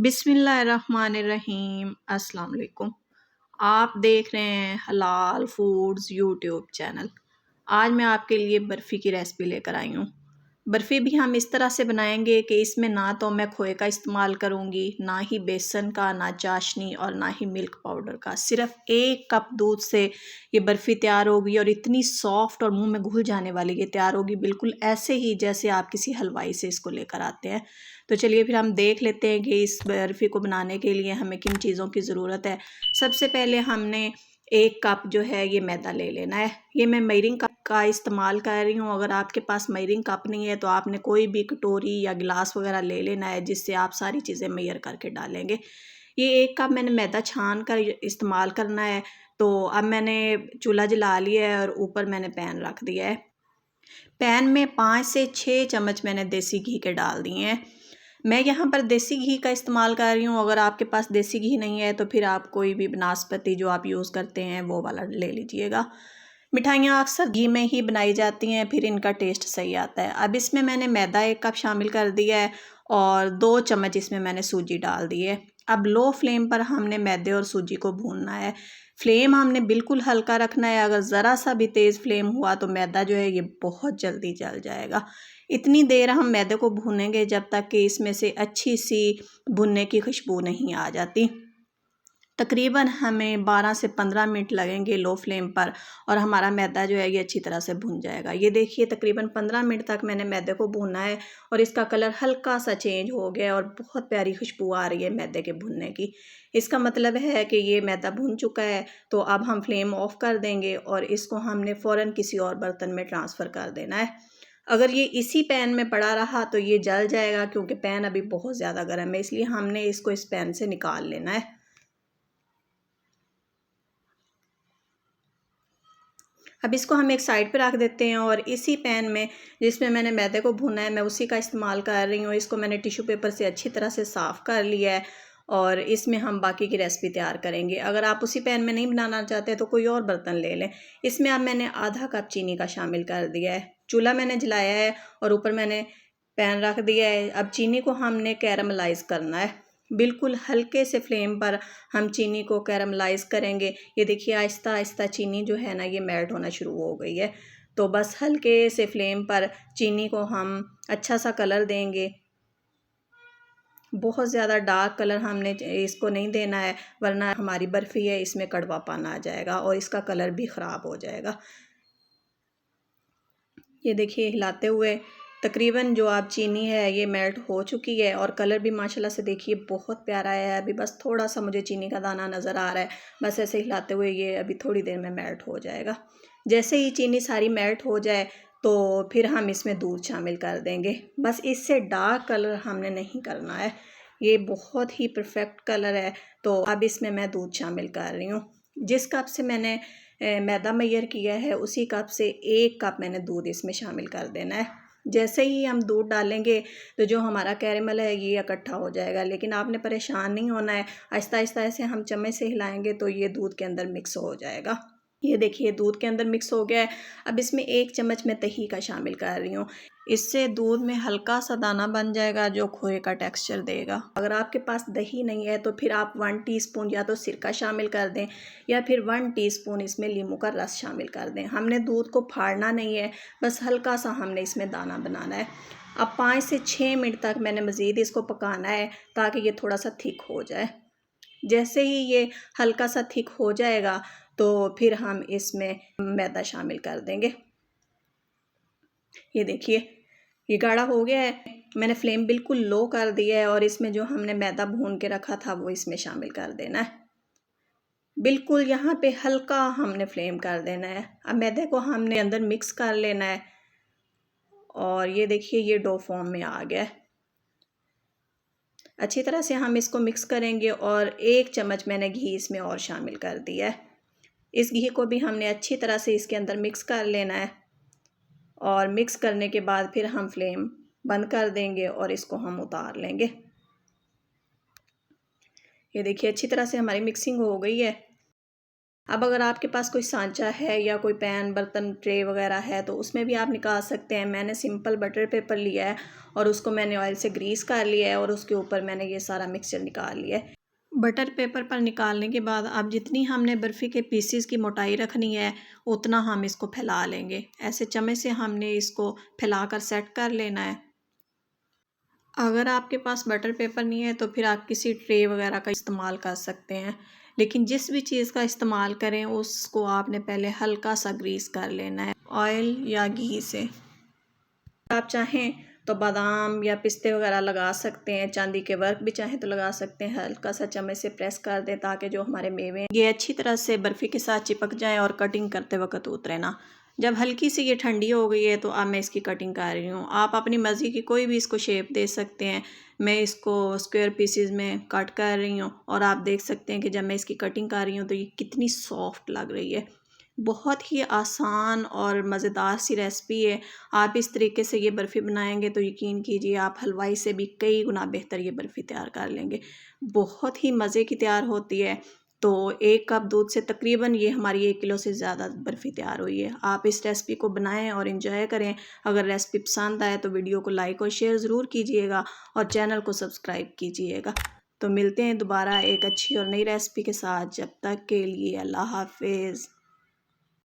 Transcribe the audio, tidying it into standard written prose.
बिस्मिल्लाहिर्रहमानिर्रहीम। अस्सलाम वालेकुम। आप देख रहे हैं हलाल फूड्स यूट्यूब चैनल। आज मैं आपके लिए बर्फ़ी की रेसिपी लेकर आई हूँ। बर्फ़ी भी हम इस तरह से बनाएंगे कि इसमें ना तो मैं खोए का इस्तेमाल करूँगी, ना ही बेसन का, ना चाशनी और ना ही मिल्क पाउडर का। सिर्फ़ 1 कप दूध से ये बर्फ़ी तैयार होगी और इतनी सॉफ्ट और मुंह में घुल जाने वाली ये तैयार होगी, बिल्कुल ऐसे ही जैसे आप किसी हलवाई से इसको लेकर आते हैं। तो चलिए फिर हम देख लेते हैं कि इस बर्फ़ी को बनाने के लिए हमें किन चीज़ों की ज़रूरत है। सबसे पहले हमने 1 कप जो है ये मैदा ले लेना है। ये मैं मेयरिंग कप का इस्तेमाल कर रही हूँ। अगर आपके पास मेयरिंग कप नहीं है तो आपने कोई भी कटोरी या गिलास वगैरह ले लेना है, जिससे आप सारी चीज़ें मेयर करके डालेंगे। ये 1 कप मैंने मैदा छान कर इस्तेमाल करना है। तो अब मैंने चूल्हा जला लिया है और ऊपर मैंने पैन रख दिया है। पैन में 5 से 6 चम्मच मैंने देसी घी के डाल दिए हैं। मैं यहाँ पर देसी घी का इस्तेमाल कर रही हूँ। अगर आपके पास देसी घी नहीं है तो फिर आप कोई भी बनास्पति जो आप यूज़ करते हैं वो वाला ले लीजिएगा। मिठाइयाँ अक्सर घी में ही बनाई जाती हैं, फिर इनका टेस्ट सही आता है। अब इसमें मैंने मैदा 1 कप शामिल कर दिया है और 2 चम्मच इसमें मैंने सूजी डाल दी है। अब लो फ्लेम पर हमने मैदे और सूजी को भूनना है। फ्लेम हमने बिल्कुल हल्का रखना है। अगर ज़रा सा भी तेज़ फ्लेम हुआ तो मैदा जो है ये बहुत जल्दी जल जाएगा। इतनी देर हम मैदे को भूनेंगे जब तक कि इसमें से अच्छी सी भुनने की खुशबू नहीं आ जाती। तकरीबन हमें 12 से 15 मिनट लगेंगे लो फ्लेम पर और हमारा मैदा जो है ये अच्छी तरह से भुन जाएगा। ये देखिए तकरीबन 15 मिनट तक मैंने मैदे को भूना है और इसका कलर हल्का सा चेंज हो गया है और बहुत प्यारी खुशबू आ रही है मैदे के भुनने की। इसका मतलब है कि ये मैदा भुन चुका है। तो अब हम फ्लेम ऑफ कर देंगे और इसको हमने फ़ौरन किसी और बर्तन में ट्रांसफ़र कर देना है। अगर ये इसी पैन में पड़ा रहा तो ये जल जाएगा, क्योंकि पैन अभी बहुत ज़्यादा गर्म है, इसलिए हमने इसको इस पैन से निकाल लेना है। अब इसको हम एक साइड पे रख देते हैं और इसी पैन में जिसमें मैंने मैदे को भुना है मैं उसी का इस्तेमाल कर रही हूँ। इसको मैंने टिश्यू पेपर से अच्छी तरह से साफ़ कर लिया है और इसमें हम बाकी की रेसिपी तैयार करेंगे। अगर आप उसी पैन में नहीं बनाना चाहते तो कोई और बर्तन ले लें। इसमें अब मैंने आधा कप चीनी का शामिल कर दिया है। चूल्हा मैंने जलाया है और ऊपर मैंने पैन रख दिया है। अब चीनी को हमने कैरमलाइज़ करना है। बिल्कुल हल्के से फ्लेम पर हम चीनी को कैरमलाइज़ करेंगे। ये देखिए आहिस्ता आहिस्ता चीनी जो है ना ये मेल्ट होना शुरू हो गई है। तो बस हल्के से फ्लेम पर चीनी को हम अच्छा सा कलर देंगे। बहुत ज़्यादा डार्क कलर हमने इसको नहीं देना है, वरना हमारी बर्फ़ी है इसमें कड़वापन आ जाएगा और इसका कलर भी ख़राब हो जाएगा। ये देखिए हिलाते हुए तकरीबन जो आप चीनी है ये मेल्ट हो चुकी है और कलर भी माशाल्लाह से देखिए बहुत प्यारा है। अभी बस थोड़ा सा मुझे चीनी का दाना नज़र आ रहा है। बस ऐसे हिलाते हुए ये अभी थोड़ी देर में मेल्ट हो जाएगा। जैसे ही चीनी सारी मेल्ट हो जाए तो फिर हम इसमें दूध शामिल कर देंगे। बस इससे डार्क कलर हमने नहीं करना है, ये बहुत ही परफेक्ट कलर है। तो अब इसमें मैं दूध शामिल कर रही हूँ। जिस कप से मैंने मैदा मैयर किया है उसी कप से 1 कप मैंने दूध इसमें शामिल कर देना है। जैसे ही हम दूध डालेंगे तो जो हमारा कैरेमल है ये इकट्ठा हो जाएगा, लेकिन आपने परेशान नहीं होना है। आहिस्ता आहिस्ता ऐसे हम चम्मच से हिलाएंगे तो ये दूध के अंदर मिक्स हो जाएगा। ये देखिए दूध के अंदर मिक्स हो गया है। अब इसमें 1 चम्मच मैं दही का शामिल कर रही हूँ। इससे दूध में हल्का सा दाना बन जाएगा जो खोए का टेक्सचर देगा। अगर आपके पास दही नहीं है तो फिर आप 1 टीस्पून या तो सिरका शामिल कर दें या फिर 1 टीस्पून इसमें नींबू का रस शामिल कर दें। हमने दूध को फाड़ना नहीं है, बस हल्का सा हमने इसमें दाना बनाना है। अब 5 से 6 मिनट तक मैंने मज़ीद इसको पकाना है ताकि ये थोड़ा सा थिक हो जाए। जैसे ही ये हल्का सा थिक हो जाएगा तो फिर हम इसमें मैदा शामिल कर देंगे। ये देखिए ये गाढ़ा हो गया है। मैंने फ्लेम बिल्कुल लो कर दिया है और इसमें जो हमने मैदा भून के रखा था वो इसमें शामिल कर देना है। बिल्कुल यहाँ पे हल्का हमने फ्लेम कर देना है। अब मैदे को हमने अंदर मिक्स कर लेना है और ये देखिए ये डो फॉर्म में आ गया है। अच्छी तरह से हम इसको मिक्स करेंगे और 1 चम्मच मैंने घी इसमें और शामिल कर दिया है। इस घी को भी हमने अच्छी तरह से इसके अंदर मिक्स कर लेना है और मिक्स करने के बाद फिर हम फ्लेम बंद कर देंगे और इसको हम उतार लेंगे। ये देखिए अच्छी तरह से हमारी मिक्सिंग हो गई है। अब अगर आपके पास कोई सांचा है या कोई पैन बर्तन ट्रे वगैरह है तो उसमें भी आप निकाल सकते हैं। मैंने सिंपल बटर पेपर लिया है और उसको मैंने ऑयल से ग्रीस कर लिया है और उसके ऊपर मैंने ये सारा मिक्सचर निकाल लिया है। बटर पेपर पर निकालने के बाद अब जितनी हमने बर्फ़ी के पीसीस की मोटाई रखनी है उतना हम इसको फैला लेंगे। ऐसे चम्मच से हमने इसको फैलाकर सेट कर लेना है। अगर आपके पास बटर पेपर नहीं है तो फिर आप किसी ट्रे वगैरह का इस्तेमाल कर सकते हैं, लेकिन जिस भी चीज़ का इस्तेमाल करें उसको आपने पहले हल्का सा ग्रीस कर लेना है ऑयल या घी से। आप चाहें तो बादाम या पिस्ते वगैरह लगा सकते हैं, चांदी के वर्क भी चाहें तो लगा सकते हैं। हल्का सा चम्मच से प्रेस कर दें ताकि जो हमारे मेवे हैं ये अच्छी तरह से बर्फ़ी के साथ चिपक जाएं और कटिंग करते वक्त उतरे ना। जब हल्की सी ये ठंडी हो गई है तो अब मैं इसकी कटिंग कर रही हूँ। आप अपनी मर्ज़ी की कोई भी इसको शेप दे सकते हैं। मैं इसको स्क्वायर पीसेस में कट कर रही हूँ और आप देख सकते हैं कि जब मैं इसकी कटिंग कर रही हूँ तो ये कितनी सॉफ्ट लग रही है। बहुत ही आसान और मज़ेदार सी रेसिपी है। आप इस तरीके से ये बर्फ़ी बनाएंगे तो यकीन कीजिए आप हलवाई से भी कई गुना बेहतर ये बर्फ़ी तैयार कर लेंगे। बहुत ही मज़े की तैयार होती है। तो 1 कप दूध से तकरीबन ये हमारी 1 किलो से ज़्यादा बर्फ़ी तैयार हुई है। आप इस रेसिपी को बनाएं और इन्जॉय करें। अगर रेसिपी पसंद आए तो वीडियो को लाइक और शेयर ज़रूर कीजिएगा और चैनल को सब्सक्राइब कीजिएगा। तो मिलते हैं दोबारा एक अच्छी और नई रेसिपी के साथ। जब तक के लिए अल्लाह हाफ़िज़।